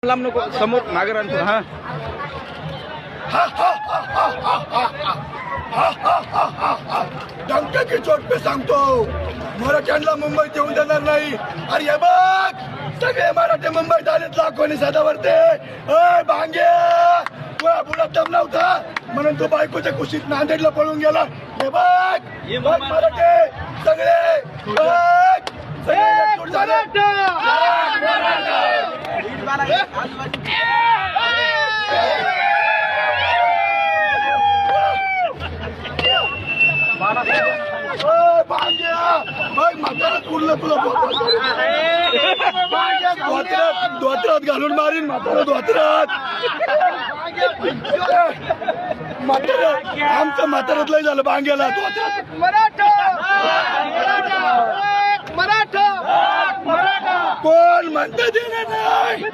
लांब नको समोर नागरांतून डंक्याची चोट पे सांगतो मराठ्यांना मुंबईत येऊन देणार नाही. अरे हे बघ सगळे मराठे मुंबईत आलेत लाखोनी सदावरते. भांग्या तुला पुढे दम नव्हता म्हणून तू बायकोच्या कुशीत नांदेडला पळून गेला. हे बघ मराठे सगळे सगळे एकजूट झाले. धोत्रात घालून मारीन म्हातारा धोत्रात. आमचं म्हातारात लय झालं भांग्याला धोत्रात. मराठा कोण म्हणतं देणार नाही.